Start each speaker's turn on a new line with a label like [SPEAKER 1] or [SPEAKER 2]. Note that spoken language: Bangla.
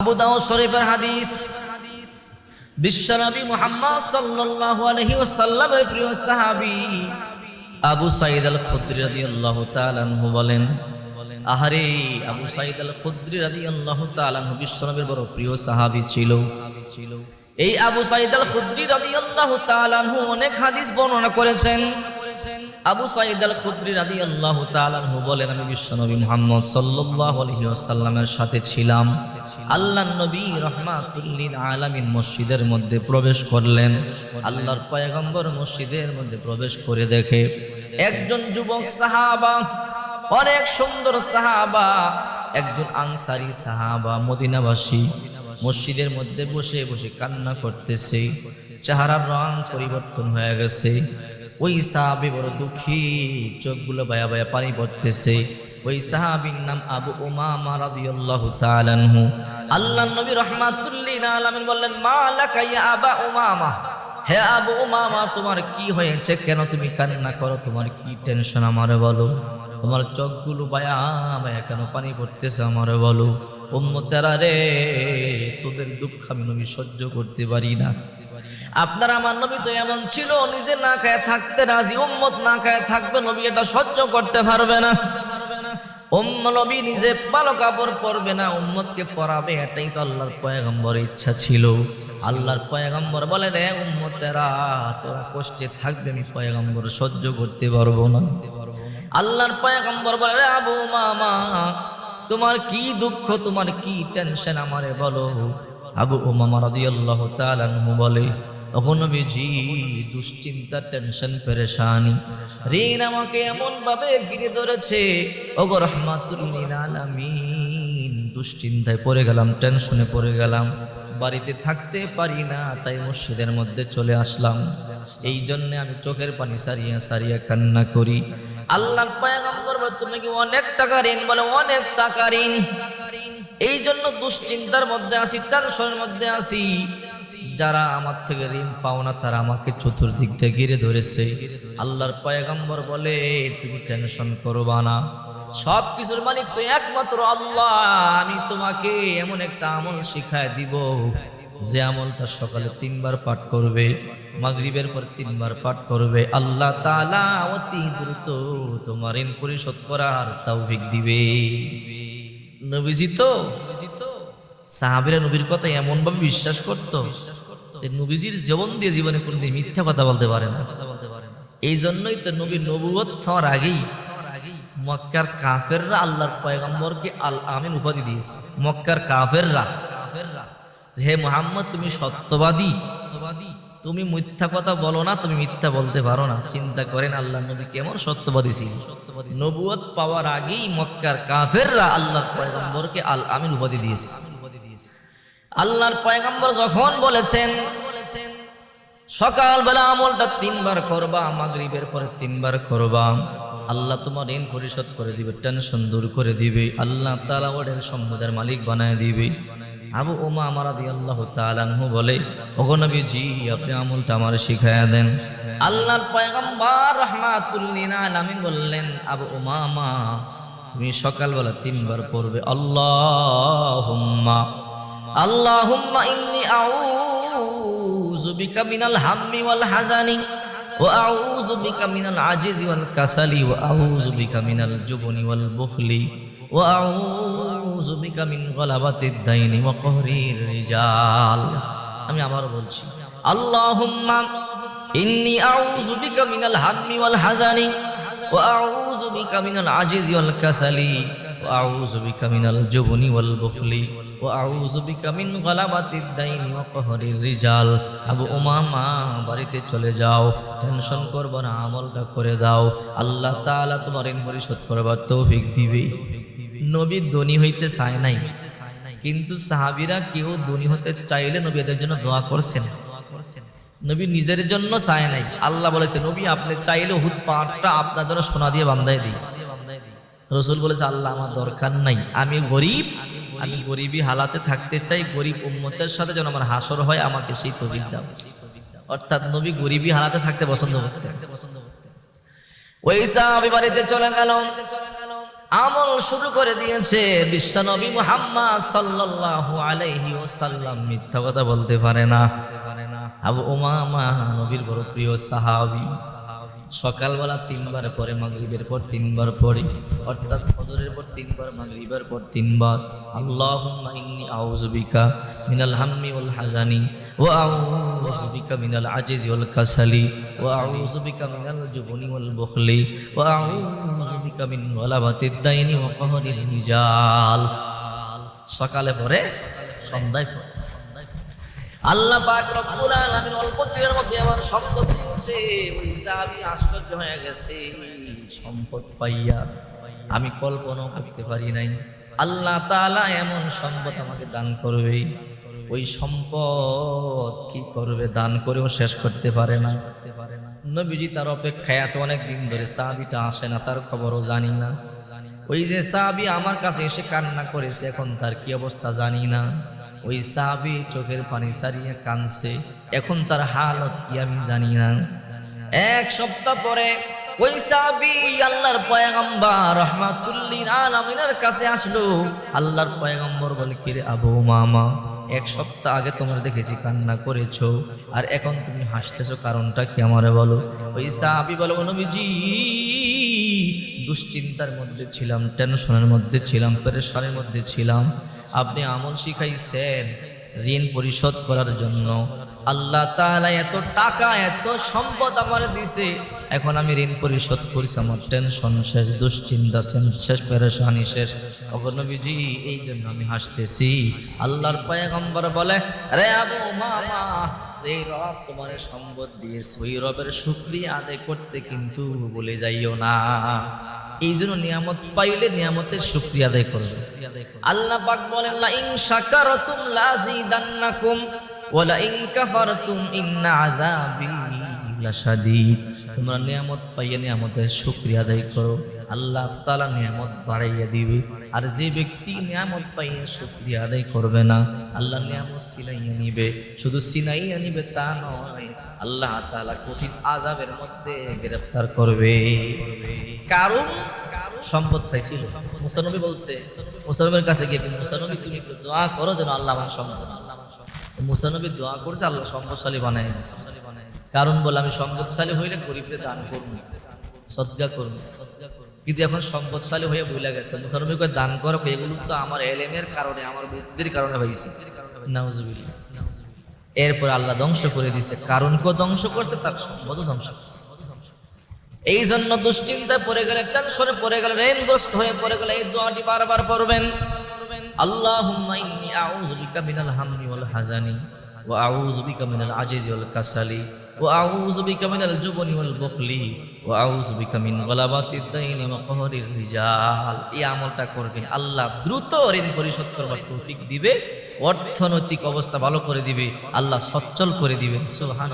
[SPEAKER 1] আবু দাউদ শরীফের হাদিস বিশ্বনবী মুহাম্মদ সাল্লাল্লাহু আলাইহি ওয়াসাল্লামের প্রিয় সাহাবী আবু সাঈদ আল খুদরি রাদিয়াল্লাহু তাআলা আনহু বলেন, আহারে আবু সাঈদ আল খুদরি রাদিয়াল্লাহু তাআলা আনহু বিশ্বনবীর বড় প্রিয় সাহাবী ছিল। এই আবু সাঈদ আল খুদরি রাদিয়াল্লাহু তাআলা আনহু অনেক হাদিস বর্ণনা করেছেন। আবু সাঈদ আল খুদরি রাদিয়াল্লাহু তাআলা আনহু বলেন, আমি বিশ্বনবী মুহাম্মদ সাল্লাল্লাহু আলাইহি ওয়াসাল্লামের সাথে ছিলাম। আল্লাহর নবী রাহমাতুল লিল আলামিন মসজিদের মধ্যে প্রবেশ করলেন। আল্লাহর পয়গম্বর মসজিদের মধ্যে প্রবেশ করে দেখে একজন যুবক সাহাবা, অনেক সুন্দর সাহাবা, একজন আনসারী সাহাবা মদিনাবাসী মসজিদের মধ্যে বসে বসে কান্না করতেছে। চেহারার রং পরিবর্তন হয়ে গেছে। ওই সাহাবী বড় দুঃখী, চোখগুলো বায়া বায়া পানি পড়তেছে। ওই সাহাবীর নাম আবু উমামা রাদিয়াল্লাহু তাআলা আনহু। আল্লাহর নবী রাহমাতুল লিল আলামিন বললেন, মা লাকা ইয়া আবা উমামা, হে আবু উমামা তোমার কি হয়েছে, কেন তুমি কান্না করো, তোমার কি টেনশন আমারে বলো, তোমার চোখগুলো বায়া বায়া কেন পানি পড়তেছে আমারে বলো। উম্মতেরা রে, তোদের দুঃখ আমি নবী সহ্য করতে পারি না। আপনার আমার নবী তো এমন ছিল, নিজে না খায় থাকতে রাজি, উম্মত না খায় থাকবে, নবী এটা সহ্য করতে পারবে না। নবী নিজে ভালো কাপড় পরবে না, উম্মতকে পরাবে, এটাই তো আল্লাহর পয়গম্বরের ইচ্ছা ছিল। আল্লাহর পয়গম্বর বলে, রে উম্মতেরা তোরা কষ্টে থাকবে, আমি পয়গম্বর সহ্য করতে পারবো না। আল্লাহর পয়গম্বর বলে, রে আবু উমামা তোমার কি দুঃখ, তোমার কি টেনশন আমারে বলো। আবু উমামা রাদিয়াল্লাহু তাআলা আনহু বলে, ওগো নবীজি দুশ্চিন্তা, টেনশন, পেরেশানি, ঋণ আমাকে এমন ভাবে ঘিরে ধরেছে, ওগো রাহমাতুল লিল আলামিন, দুশ্চিন্তায় পড়ে গেলাম, টেনশনে পড়ে গেলাম, বাড়িতে থাকতে পারি না, তাই মসজিদের মধ্যে চলে আসলাম। এই জন্য আমি চোখের পানি সারিয়া সারিয়া কান্না করি। আল্লাহর পয়গম্বর বলে, তুমি কি অনেক টাকা ঋণ? বলে, অনেক টাকা ঋণ, এই জন্য দুশ্চিন্তার মধ্যে আছি, টেনশনের মধ্যে আছি। যারা আমার থেকে ঋণ পাও না তারা আমাকে চতুর্দিক দিয়ে ঘিরে ধরেছে। আল্লাহর পয়গম্বর বলে, তুমি টেনশন করবা না, সব কিছুর মালিক তো একমাত্র আল্লাহ। আমি তোমাকে এমন একটা আমল শিখায় দিব, যে আমলটা সকালে 3 বার পাঠ করবে, মাগরিবের পর 3 বার পাঠ করবে, আল্লাহ তাআলা অতি দ্রুত তোমার ঋণ পরিশোধ করার তৌফিক দিবে। নবীজি তো সাহাবীরা নবীর কথা এমন ভাবে বিশ্বাস করতো যে নবীজির জীবন দিয়ে জীবনে কোনদিন মিথ্যা কথা বলতে পারে না। এই জন্যই তো নবীর নবুয়ত পাওয়ার আগেই মক্কার কাফেররা আল্লাহর পয়গম্বরকে আল আমিন উপাধি দিয়েছে। মক্কার কাফেররা, যে হে মুহাম্মদ তুমি সত্যবাদী, তুমি মিথ্যা কথা বলো না, তুমি মিথ্যা বলতে পারো না। চিন্তা করেন আল্লাহর নবী কেমন সত্যবাদী ছিল। নবুয়ত পাওয়ার আগেই মক্কার কাফেররা আল্লাহর পয়গম্বরকে আল আমিন উপাধি দিয়েছে। আল্লাহর পয়গম্বর যখন বলেছেন সকালবেলা আমলটা 3 বার করবা, মাগরিবের পরে 3 বার করবা, আল্লাহ তোমার ঋণ পরিশোধ করে দিবে, টেনশন দূর করে দিবে, আল্লাহ তাআলা ওদের সম্পদের মালিক বানায় দিবে। আবু উমামা রাদিয়াল্লাহু তাআলা আনহু বলে, ওগো নবীজি আপনি আমলটা আমারে শিখায়া দেন। আল্লাহর পয়গম্বর রাহমাতুল লিল আলামিন বললেন, আবু উমামা তুমি সকালবেলা 3 বার পড়বে, আল্লাহুম্মা ইন্নী আউযু বিকা মিনাল হাম্মি ওয়াল হাযানি ওয়া আউযু বিকা মিনাল আজিজি ওয়াল কাসালি ওয়া আউযু বিকা মিনাল জুবনি ওয়াল বুখলি ওয়া আউযু বিকা মিন গলাবাতিদ দাইনি ওয়া কহরির রিজাল। আমি আবার বলছি, আল্লাহুম্মা ইন্নী আউযু বিকা মিনাল হাম্মি ওয়াল হাযানি ওয়া আউযু বিকা মিনাল আজিজি ওয়াল কাসালি ওয়া আউযু বিকা মিনাল জুবনি ওয়াল বুখলি ওয়া আউযু বিকা মিন গলাবাতিদ দাইনি ওয়া কহরির রিজাল। আবু উমামা বাড়িতে চলে যাও, টেনশন করবে না, আমলটা করে দাও, আল্লাহ তাআলা তোমার ঋণ পরিশোধ করবার তৌফিক দিবে। নবী ধনী হইতে চায় নাই, কিন্তু সাহাবীরা কেউ ধনী হতে চাইলে নবী এদের জন্য দোয়া করছেন। নবী নিজের জন্য চায় নাই। আল্লাহ বলেছে, নবী আপনি চাইলে উহুদ পাহাড়টা আপনার জন্য সোনা দিয়ে বান্ধায় দিই। রাসূল বলেছে, আল্লাহ আমার দরকার নাই, আমি গরীব, আমি গরিবী হালাতে থাকতে চাই, গরিব উম্মতের সাথে যেন আমার হাসর হয়, আমাকে সেই তৌফিক দাও। অর্থাৎ নবী গরিবী হালাতে থাকতে পছন্দ করতেন। ওই সাহাবী বাড়িতে চলে গেল, আমল শুরু করে দিয়েছে। বিশ্বনবী মুহাম্মদ সাল্লাল্লাহু আলাইহি ওয়াসাল্লাম মিথ্যা কথা বলতে পারে না। আবু উমামা নবীর বড় প্রিয় সাহাবী, সকালবেলা 3 বার পরে, মাগরিবের পর 3 বার পরে, অর্থাৎ ফজরের পর 3 বার, মাগরিবের পর 3 বার, আল্লাহুম্মা ইন্নী আউযু বিকা মিনাল হাম্মি ওয়াল হাজানি ওয়া আউযু বিকা মিনাল আজিজি ওয়াল কাসালি ওয়া আউযু বিকা মিনাল জুবনি ওয়াল বুখলি ওয়া আউযু বিকা মিন ওয়ালাবাতিদ দাইনি ওয়া কাহরিল রিজাল। সকালে পরে, সন্ধ্যায় পরে। আল্লাহ পাক রব্বুল আলামিন অল্প দিনের মধ্যে আমার সম্পদ দিয়েছে। ওই সাহাবী আশ্চর্য হয়ে গেছে, সম্পদ পাইয়া আমি কল্পনাও করতে পারি নাই আল্লাহ তাআলা এমন সম্পদ আমাকে দান করবে। ওই সম্পদ কি করবে, দান করেও শেষ করতে পারে না। নবীজি তার অপেক্ষায় আছে অনেক দিন ধরে, সাহাবীটা আসে না, তার খবরও জানি না। ওই যে সাহাবী আমার কাছে এসে কান্না করেছে, এখন তার কি অবস্থা জানি না। ওই সাহাবী চোখের পানি সারিয়ে কাঁদছে, এখন তার হালত কি আমি জানি না। 1 সপ্তাহ পরে ওই সাহাবী আল্লাহর পয়গম্বর রাহমাতুল লিল আলামিনের কাছে আসলো। আল্লাহর পয়গম্বর বলে, কি রে আবু উমামা, 1 সপ্তাহ আগে তোমার দেখেছি কান্না করেছো, আর এখন তুমি হাসতেছো, কারণটা কি আমারে বলো। ওই সাহাবী বলে, ও নবীজি, দুশ্চিন্তার মধ্যে ছিলাম, টেনশনের মধ্যে ছিলাম, পেরেশানির মধ্যে ছিলাম। আপনি আমল শিখাইছেন ঋণ পরিশোধ করার জন্য। আল্লাহ তাআলা এত টাকা, এত সম্পদ আমার দিছে, এখন আমি ঋণ পরিশোধ করেছি, আমার টেনশন শেষ, দুশ্চিন্তা শেষ, পেরেশানি শেষ। ওগো নবীজি, এই জন্য আমি হাসতেছি। আল্লাহর পয়গম্বর বলে, আরে আবু উমামা, যে রব তোমার সম্পদ দিয়েছে, ওই রবের শুকরিয়া আদায় করতে কিন্তু ভুলে যাইও না। এই জন্য নিয়ামত পাইলে নিয়ামতের শুকরিয়া আদায় করবে। আল্লাহ পাক বলেন, লা ইন শাকারতুম লাযিদান্নাকুম ওয়া লা ইন কাফারতুম ইন্না আযাবি লাশাদীদ। তোমরা নিয়ামত পাইয়ে নিয়ামতের শুকরিয়া আদায় করো, আল্লাহ তাআলা নিয়ামত বাড়াইয়া দিবে। আর যে ব্যক্তি নিয়ামত পাইয়ে শুকরিয়া আদায় করবে না, আল্লাহ নিয়ামত ছিনাইয়া নিবে। শুধু ছিনাইয়া নিবে তা নয়, আল্লাহ তাআলা কঠিন আযাবের মধ্যে গ্রেফতার করবে। কারণ সম্পদ পাইছিল। মুসা নবী বলছে, মুসা নবীর কাছে গিয়ে, মুসা নবী তুমি একটু দোয়া করো যেন আল্লাহ আমার সম্পদ। মুসা নবী দোয়া করছে, আল্লাহ সম্পদশালী বানাই দিয়েছে। কারণ বলে, আমি সম্পদশালী হইলে গরিবদের দান করবো, সদকা করবো। কিন্তু এখন সম্পদশালী হয়ে ভুলে গেছে। মুসা নবী কয়, দান করো, এগুলো তো আমার এলেমের কারণে, আমার বুদ্ধির কারণে পাইছি। নাউজুবিল্লাহ। এরপর আল্লাহ ধ্বংস করে দিছে। কারণ কেউ ধ্বংস করছে, তার সম্পদও ধ্বংস করছে। এই জন্য দুশ্চিন্তায় পড়ে গেলে, টেনশনে পড়ে গেলে, ঋণগ্রস্ত হয়ে পড়ে গেলে এই দোয়াটি বারবার পড়বেন। আল্লাহুম্মা ইন্নী আউযু বিকা মিনাল হাম্মি ওয়াল হাজানি ওয়া আউযু বিকা মিনাল আজিজি ওয়াল কাসালি ওয়া আউযু বিকা মিনাল জুবনি ওয়াল বুখলি ওয়া আউযু বিকা মিন গলাবাতিদ দাইনি ওয়া কাহরির রিজাল। এই আমলটা করবেন, আল্লাহ দ্রুত ঋণ পরিশোধ করবার তৌফিক দিবে, অর্থনৈতিক অবস্থা ভালো করে দিবে, আল্লাহ সচ্ছল করে দিবেন। সুবহানাল্লাহ।